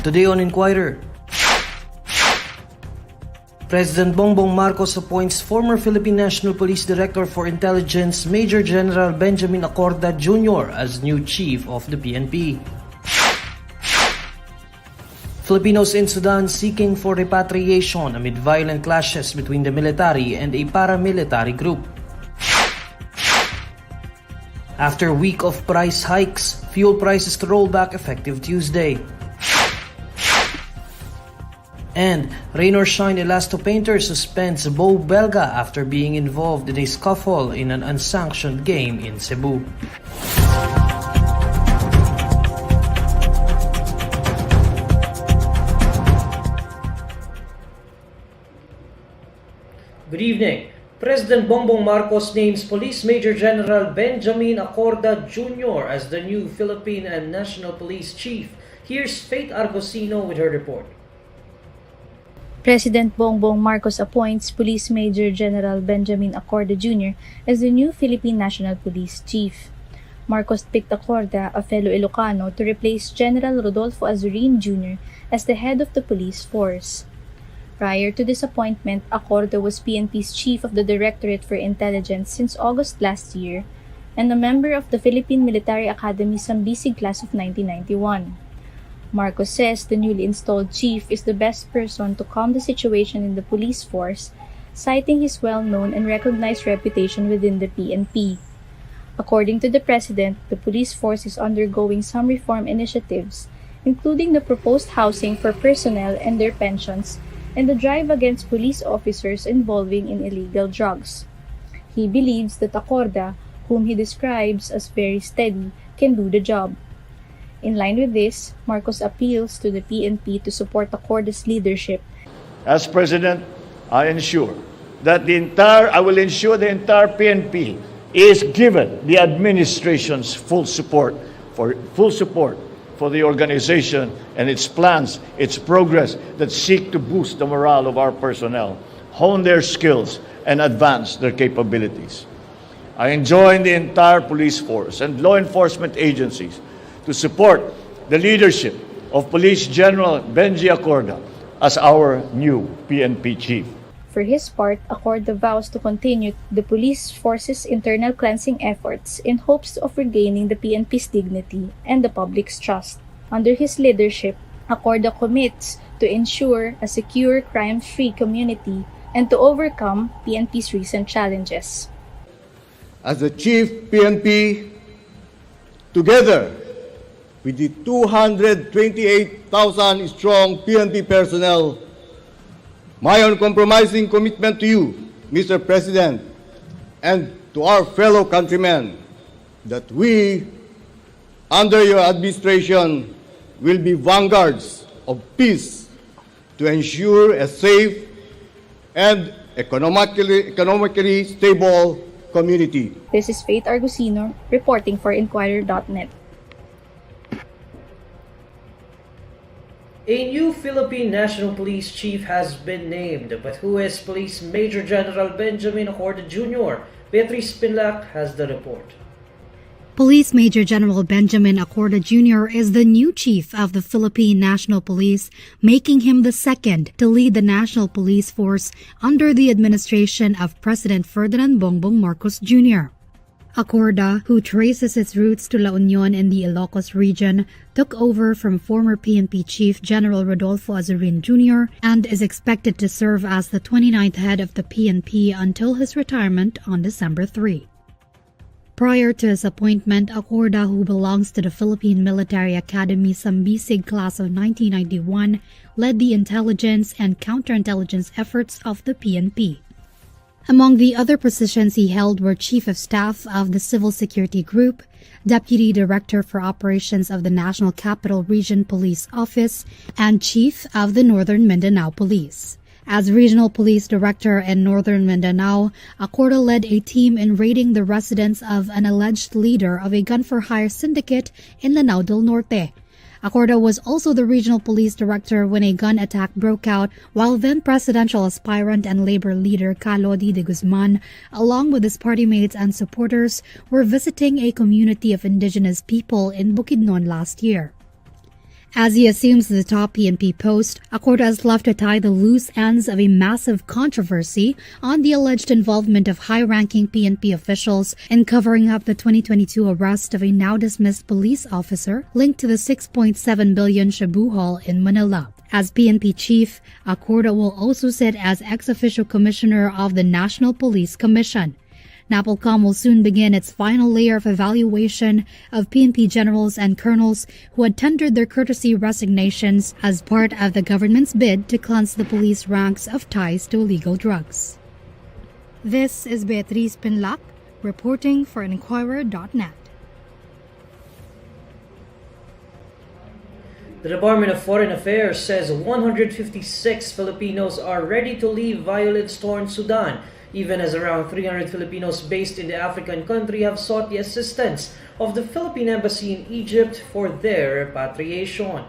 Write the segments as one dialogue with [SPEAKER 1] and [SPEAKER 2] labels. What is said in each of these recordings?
[SPEAKER 1] Today on Inquirer, President Bongbong Marcos appoints former Philippine National Police Director for Intelligence Major General Benjamin Acorda Jr. as new chief of the PNP. Filipinos in Sudan seeking for repatriation amid violent clashes between the military and a paramilitary group. After a week of price hikes, fuel prices to roll back effective Tuesday. And rain or shine, Elasto painter suspends Bo Belga after being involved in a scuffle in an unsanctioned game in Cebu. Good evening. President Bongbong Marcos names Police Major General Benjamin Acorda Jr. as the new Philippine and National Police Chief. Here's Faith Argosino with her report.
[SPEAKER 2] President Bongbong Marcos appoints Police Major General Benjamin Acorda Jr. as the new Philippine National Police Chief. Marcos picked Acorda, a fellow Ilocano, to replace General Rodolfo Azurin Jr. as the head of the police force. Prior to this appointment, Acorda was PNP's chief of the Directorate for Intelligence since August last year and a member of the Philippine Military Academy Sambisig class of 1991. Marcos says the newly installed chief is the best person to calm the situation in the police force, citing his well-known and recognized reputation within the PNP. According to the president, the police force is undergoing some reform initiatives, including the proposed housing for personnel and their pensions, and the drive against police officers involving in illegal drugs. He believes that Acorda, whom he describes as very steady, can do the job. In line with this, Marcos appeals to the PNP to support Acorda's leadership.
[SPEAKER 3] As President, I will ensure the entire PNP is given the administration's full support for the organization and its plans, its progress that seek to boost the morale of our personnel, hone their skills, and advance their capabilities. I enjoin the entire police force and law enforcement agencies to support the leadership of Police General Benji Acorda as our new PNP chief.
[SPEAKER 2] For his part, Acorda vows to continue the police force's internal cleansing efforts in hopes of regaining the PNP's dignity and the public's trust. Under his leadership, Acorda commits to ensure a secure, crime-free community and to overcome PNP's recent challenges.
[SPEAKER 4] As the Chief PNP, together with the 228,000 strong PNP personnel, my uncompromising commitment to you, Mr. President, and to our fellow countrymen, that we, under your administration, will be vanguards of peace to ensure a safe and economically stable community.
[SPEAKER 2] This is Faith Argosino, reporting for INQUIRER.net.
[SPEAKER 1] A new Philippine National Police Chief has been named, but who is Police Major General Benjamin Acorda Jr.? Beatrice Pinlac has the report.
[SPEAKER 5] Police Major General Benjamin Acorda Jr. is the new chief of the Philippine National Police, making him the second to lead the National Police Force under the administration of President Ferdinand Bongbong Marcos Jr. Acorda, who traces its roots to La Union in the Ilocos region, took over from former PNP Chief General Rodolfo Azurin Jr. and is expected to serve as the 29th head of the PNP until his retirement on December 3. Prior to his appointment, Acorda, who belongs to the Philippine Military Academy Sambisig class of 1991, led the intelligence and counterintelligence efforts of the PNP. Among the other positions he held were Chief of Staff of the Civil Security Group, Deputy Director for Operations of the National Capital Region Police Office, and Chief of the Northern Mindanao Police. As Regional Police Director in Northern Mindanao, Acorda led a team in raiding the residence of an alleged leader of a gun-for-hire syndicate in Lanao del Norte. Acorda was also the Regional Police Director when a gun attack broke out while then-presidential aspirant and labor leader Calodi de Guzman, along with his party mates and supporters, were visiting a community of indigenous people in Bukidnon last year. As he assumes the top PNP post, Acorda is left to tie the loose ends of a massive controversy on the alleged involvement of high-ranking PNP officials in covering up the 2022 arrest of a now-dismissed police officer linked to the 6.7 billion Shabu haul in Manila. As PNP Chief, Acorda will also sit as ex-officio commissioner of the National Police Commission. NAPOLCOM will soon begin its final layer of evaluation of PNP generals and colonels who had tendered their courtesy resignations as part of the government's bid to cleanse the police ranks of ties to illegal drugs. This is Beatriz Pinlac, reporting for INQUIRER.net.
[SPEAKER 1] The Department of Foreign Affairs says 156 Filipinos are ready to leave violence-torn Sudan, even as around 300 Filipinos based in the African country have sought the assistance of the Philippine Embassy in Egypt for their repatriation.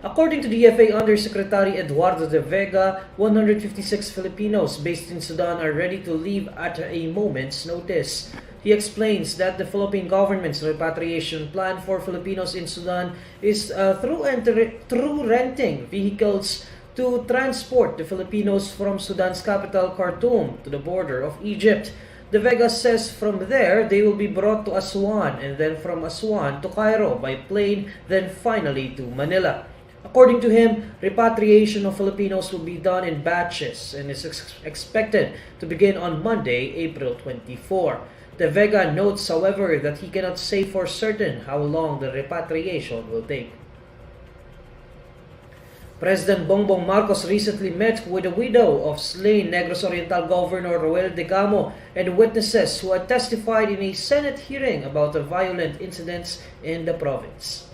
[SPEAKER 1] According to DFA Undersecretary Eduardo de Vega, 156 Filipinos based in Sudan are ready to leave at a moment's notice. He explains that the Philippine government's repatriation plan for Filipinos in Sudan is through renting vehicles to transport the Filipinos from Sudan's capital, Khartoum, to the border of Egypt. De Vega says from there, they will be brought to Aswan and then from Aswan to Cairo by plane, then finally to Manila. According to him, repatriation of Filipinos will be done in batches and is expected to begin on Monday, April 24. De Vega notes, however, that he cannot say for certain how long the repatriation will take. President Bongbong Marcos recently met with the widow of slain Negros Oriental Governor Degamo and witnesses who had testified in a Senate hearing about the violent incidents in the province.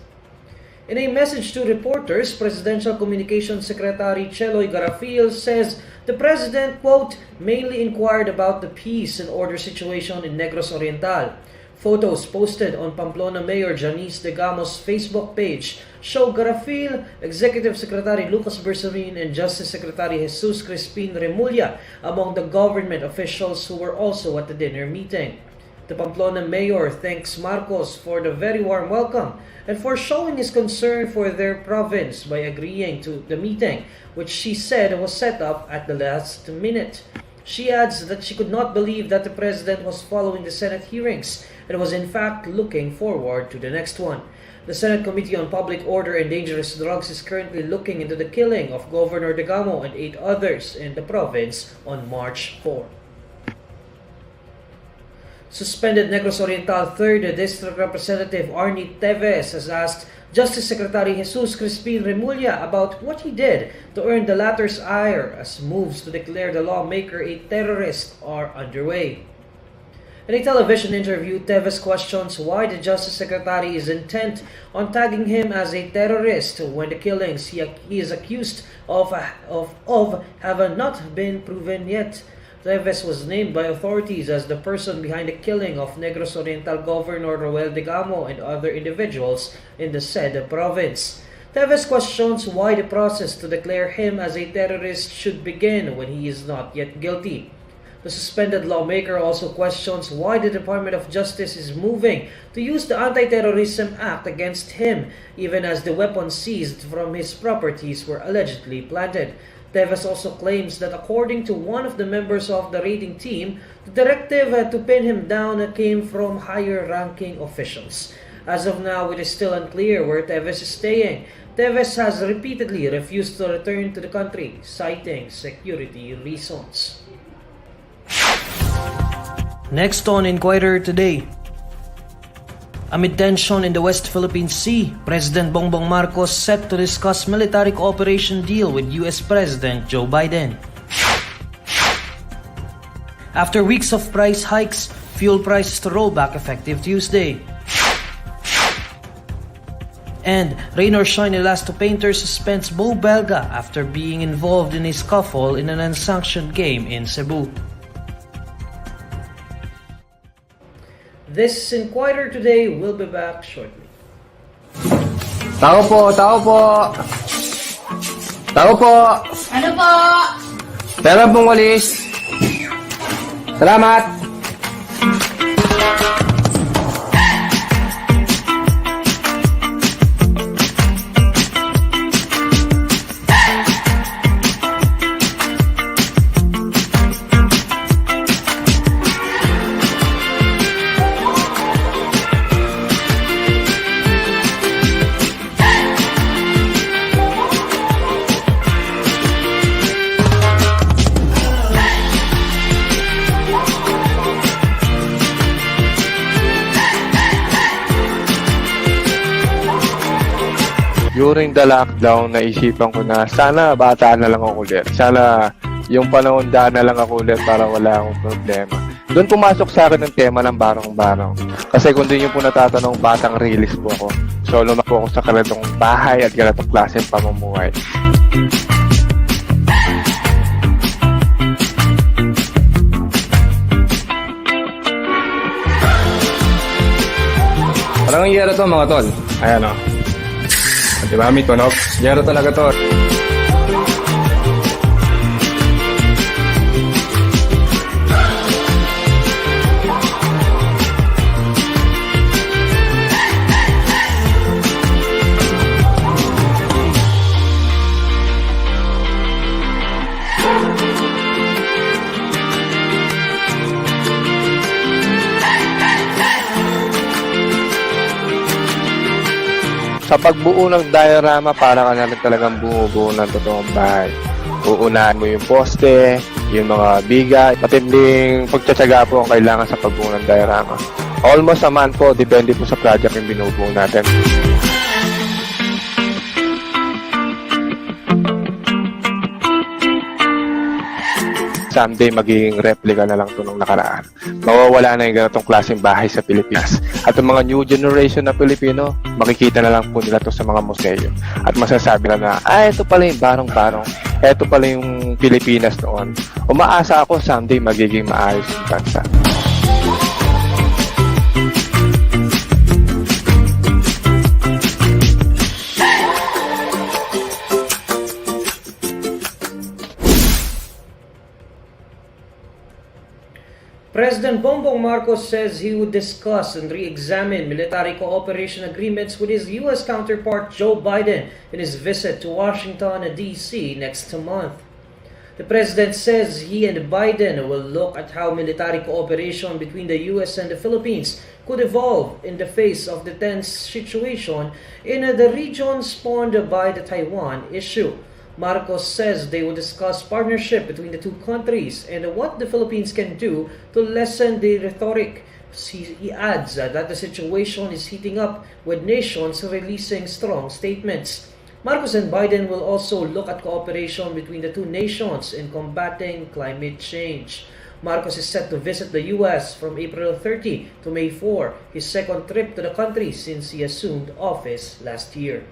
[SPEAKER 1] In a message to reporters, Presidential Communications Secretary Cheloy Garafil says the President, quote, mainly inquired about the peace and order situation in Negros Oriental. Photos posted on Pamplona Mayor Janice Degamo's Facebook page show Garafil, Executive Secretary Lucas Bersamin, and Justice Secretary Jesus Crispin Remulla among the government officials who were also at the dinner meeting. The Pamplona Mayor thanks Marcos for the very warm welcome and for showing his concern for their province by agreeing to the meeting, which she said was set up at the last minute. She adds that she could not believe that the President was following the Senate hearings and was in fact looking forward to the next one. The Senate Committee on Public Order and Dangerous Drugs is currently looking into the killing of Governor Degamo and 8 others in the province on March 4. Suspended Negros Oriental 3rd District Representative Arnie Teves has asked Justice Secretary Jesus Crispin Remulla about what he did to earn the latter's ire as moves to declare the lawmaker a terrorist are underway. In a television interview, Teves questions why the Justice Secretary is intent on tagging him as a terrorist when the killings he is accused of have not been proven yet. Teves was named by authorities as the person behind the killing of Negros Oriental Governor Degamo and other individuals in the said province. Teves questions why the process to declare him as a terrorist should begin when he is not yet guilty. The suspended lawmaker also questions why the Department of Justice is moving to use the Anti-Terrorism Act against him, even as the weapons seized from his properties were allegedly planted. Teves also claims that according to one of the members of the raiding team, the directive to pin him down came from higher-ranking officials. As of now, it is still unclear where Teves is staying. Teves has repeatedly refused to return to the country, citing security reasons. Next on Inquirer Today. Amid tension in the West Philippine Sea, President Bongbong Marcos set to discuss military cooperation deal with US President Joe Biden. After weeks of price hikes, fuel prices to roll back effective Tuesday. And rain or shine, Elasto painter suspends Bo Belga after being involved in a scuffle in an unsanctioned game in Cebu. This is Inquirer Today. We'll be back shortly.
[SPEAKER 6] Tao po, tao po. Tao po.
[SPEAKER 7] Ano po?
[SPEAKER 6] Pera pong walis. Salamat.
[SPEAKER 7] during the lockdown, naisipan ko na sana bata na lang ako ulit. Sana yung panahon daan na lang ako ulit para wala akong problema. Doon pumasok sa akin ang tema ng barong-barong. Kasi kung doon yung po natatanong, batang realist po ako. So, lumaki po ako sa ganitong bahay at ganitong klase pamumuhay.
[SPEAKER 6] Parang yero to mga tol. Ayan o. Diba, may tunog? Yero talaga to.
[SPEAKER 7] Sa pagbuo ng diorama, para ka na rin talagang bumubuo ng totoong bahay. Uunahan mo yung poste, yung mga biga, matinding pagtsatsaga po ang kailangan sa pagbuo ng diorama. Almost a month po, depende po sa project yung binubuo natin. Someday, magiging replica na lang ito nung nakaraan. Mawawala na yung ganitong klaseng bahay sa Pilipinas. At yung mga new generation na Pilipino, makikita na lang po nila ito sa mga museo. At masasabi na, ito pala yung barong-barong. Ito pala yung Pilipinas noon. Umaasa ako, someday magiging maayos yung bansa.
[SPEAKER 1] President Bongbong Marcos says he would discuss and re-examine military cooperation agreements with his U.S. counterpart Joe Biden in his visit to Washington and D.C. next month. The president says he and Biden will look at how military cooperation between the U.S. and the Philippines could evolve in the face of the tense situation in the region spawned by the Taiwan issue. Marcos says they will discuss partnership between the two countries and what the Philippines can do to lessen the rhetoric. He adds that the situation is heating up with nations releasing strong statements. Marcos and Biden will also look at cooperation between the two nations in combating climate change. Marcos is set to visit the U.S. from April 30 to May 4, his second trip to the country since he assumed office last year.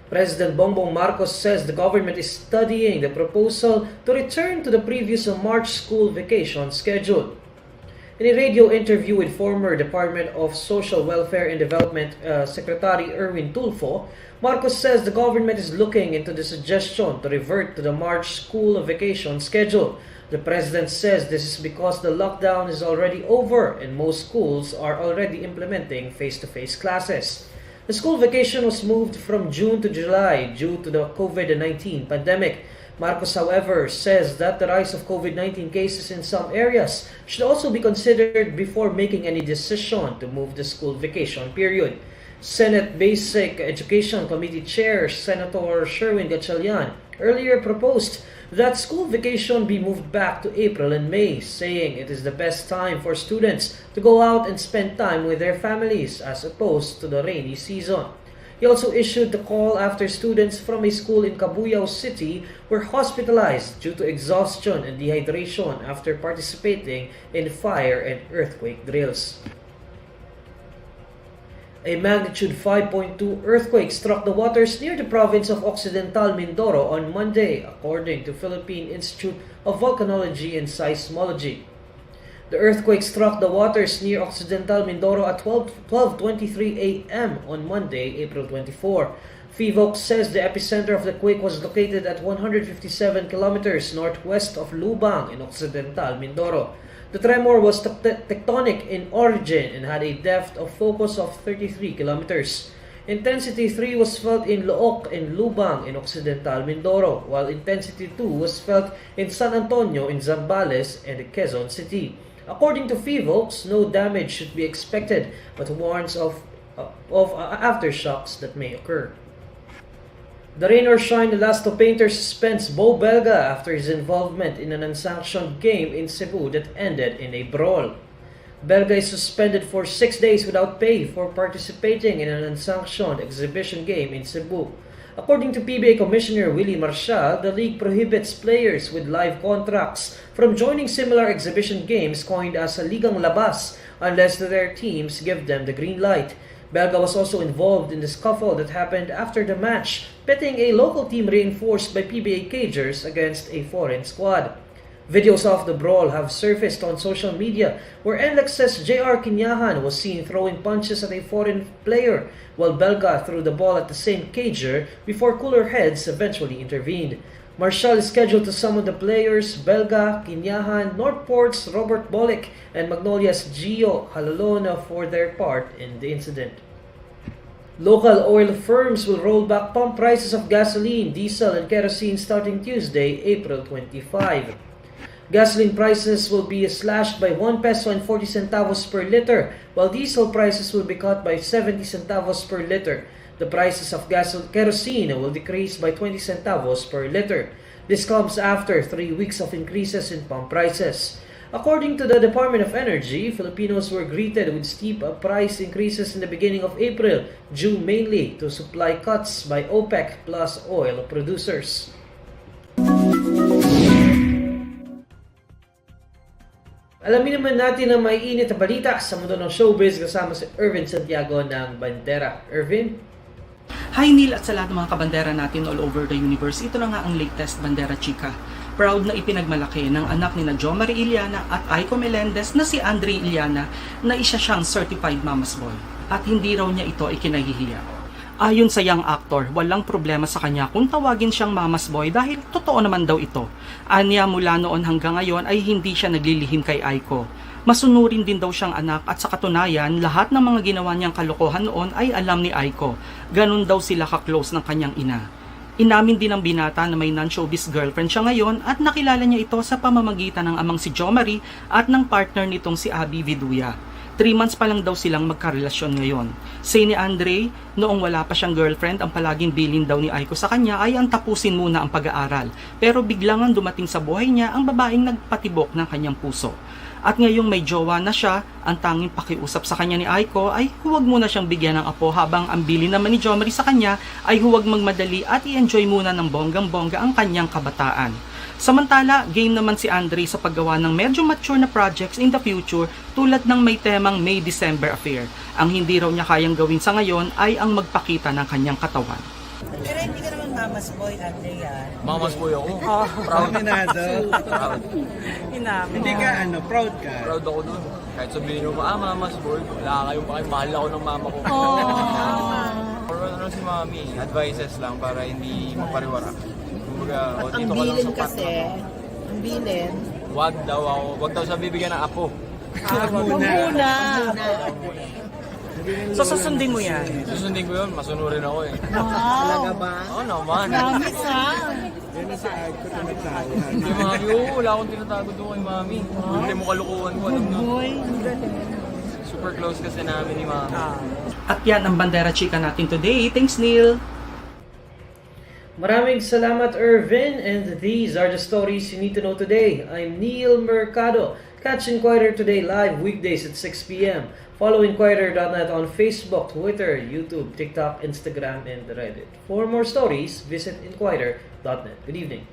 [SPEAKER 1] President Bongbong Marcos says the government is studying the proposal to return to the previous March school vacation schedule. In a radio interview with former Department of Social Welfare and Development Secretary Erwin Tulfo, Marcos says the government is looking into the suggestion to revert to the March school vacation schedule. The president says this is because the lockdown is already over and most schools are already implementing face-to-face classes. The school vacation was moved from June to July due to the COVID-19 pandemic. Marcos, however, says that the rise of COVID-19 cases in some areas should also be considered before making any decision to move the school vacation period. Senate Basic Education Committee Chair Senator Sherwin Gatchalian earlier proposed that school vacation be moved back to April and May, saying it is the best time for students to go out and spend time with their families as opposed to the rainy season. He also issued the call after students from a school in Cabuyao City were hospitalized due to exhaustion and dehydration after participating in fire and earthquake drills. A magnitude 5.2 earthquake struck the waters near the province of Occidental Mindoro on Monday, according to Philippine Institute of Volcanology and Seismology. The earthquake struck the waters near Occidental Mindoro at 12:23 a.m. on Monday, April 24. FIVOC says the epicenter of the quake was located at 157 kilometers northwest of Lubang in Occidental Mindoro. The tremor was tectonic in origin and had a depth of focus of 33 kilometers. Intensity 3 was felt in Looc and Lubang in Occidental Mindoro, while Intensity 2 was felt in San Antonio in Zambales and Quezon City. According to FIVOC, no damage should be expected, but warns of aftershocks that may occur. The rain or shine, Elasto painter suspends Bo Belga after his involvement in an unsanctioned game in Cebu that ended in a brawl. Belga is suspended for 6 days without pay for participating in an unsanctioned exhibition game in Cebu. According to PBA Commissioner Willie Marcial, the league prohibits players with live contracts from joining similar exhibition games coined as a Ligang Labas unless their teams give them the green light. Belga was also involved in the scuffle that happened after the match, pitting a local team reinforced by PBA cagers against a foreign squad. Videos of the brawl have surfaced on social media where NLEX's J.R. Kinyahan was seen throwing punches at a foreign player while Belga threw the ball at the same cager before cooler heads eventually intervened. Marcial is scheduled to summon the players Belga, Kinyahan, Northport's Robert Bolick, and Magnolia's Gio Halalona for their part in the incident. Local oil firms will roll back pump prices of gasoline, diesel, and kerosene starting Tuesday, April 25. Gasoline prices will be slashed by 1 peso and 40 centavos per liter, while diesel prices will be cut by 70 centavos per liter. The prices of kerosene will decrease by 20 centavos per liter. This comes after 3 weeks of increases in pump prices. According to the Department of Energy, Filipinos were greeted with steep price increases in the beginning of April, due mainly to supply cuts by OPEC plus oil producers. Alamin naman natin ang may init na balita sa mundo ng showbiz kasama si Irvin Santiago ng Bandera. Irvin?
[SPEAKER 8] Hi Neil at sa lahat ng mga kabandera natin all over the universe. Ito na nga ang latest Bandera Chika. Proud na ipinagmalaki ng anak ni na Jo Marie Iliana at Aiko Melendez na si Andre Iliana na isa siyang certified mama's boy. At hindi raw niya ito ikinahihiya. Ayon sa young actor, walang problema sa kanya kung tawagin siyang mama's boy dahil totoo naman daw ito. Anya mula noon hanggang ngayon ay hindi siya naglilihim kay Aiko. Masunurin din daw siyang anak at sa katunayan, lahat ng mga ginawa niyang kalokohan noon ay alam ni Aiko. Ganon daw sila ka-close ng kanyang ina. Inamin din ng binata na may non-showbiz girlfriend siya ngayon at nakilala niya ito sa pamamagitan ng amang si Jo Marie at ng partner nitong si Abby Viduya. 3 months pa lang daw silang magkarelasyon ngayon. Say ni Andre, noong wala pa siyang girlfriend, ang palaging bilin daw ni Aiko sa kanya ay ang tapusin muna ang pag-aaral. Pero biglang ang dumating sa buhay niya ang babaeng nagpatibok ng kanyang puso. At ngayong may jowa na siya, ang tanging pakiusap sa kanya ni Aiko ay huwag muna siyang bigyan ng apo habang ang bilin naman ni Jo Marie sa kanya ay huwag magmadali at i-enjoy muna ng bonggang-bongga ang kanyang kabataan. Samantala, game naman si Andre sa paggawa ng medyo mature na projects in the future tulad ng may temang May-December affair. Ang hindi raw niya kayang gawin sa ngayon ay ang magpakita ng kanyang katawan.
[SPEAKER 9] Pero hindi ka naman mama's boy, Andre yan.
[SPEAKER 10] Mama's boy ako.
[SPEAKER 9] Proud.
[SPEAKER 10] Proud.
[SPEAKER 9] Hindi ka,
[SPEAKER 10] proud ka? Proud ako dun. Kahit sabihin mo, mama's boy, wala kayong pakay, mahal ako ng mama ko. Or ano si mami, advices lang para hindi mapariwara.
[SPEAKER 9] At ang bilin kasi, ang bilin.
[SPEAKER 10] Wag daw sa bibigyan ng apo.
[SPEAKER 9] Muna.
[SPEAKER 8] So susundin mo yan?
[SPEAKER 10] Susundin ko yun, masunurin ako eh.
[SPEAKER 9] Talaga ba?
[SPEAKER 10] Oo naman.
[SPEAKER 9] Promise ha?
[SPEAKER 10] Hindi mami, wala akong tinatago doon kay mami. Hindi mo kalukuhan ko.
[SPEAKER 9] Boy,
[SPEAKER 10] Super close kasi namin ni mami.
[SPEAKER 8] At yan ang Bandera Chika natin today. Thanks Neil!
[SPEAKER 1] Maraming salamat, Irvin, and these are the stories you need to know today. I'm Neil Mercado. Catch Inquirer Today live weekdays at 6 p.m. Follow INQUIRER.net on Facebook, Twitter, YouTube, TikTok, Instagram, and Reddit. For more stories, visit INQUIRER.net. Good evening.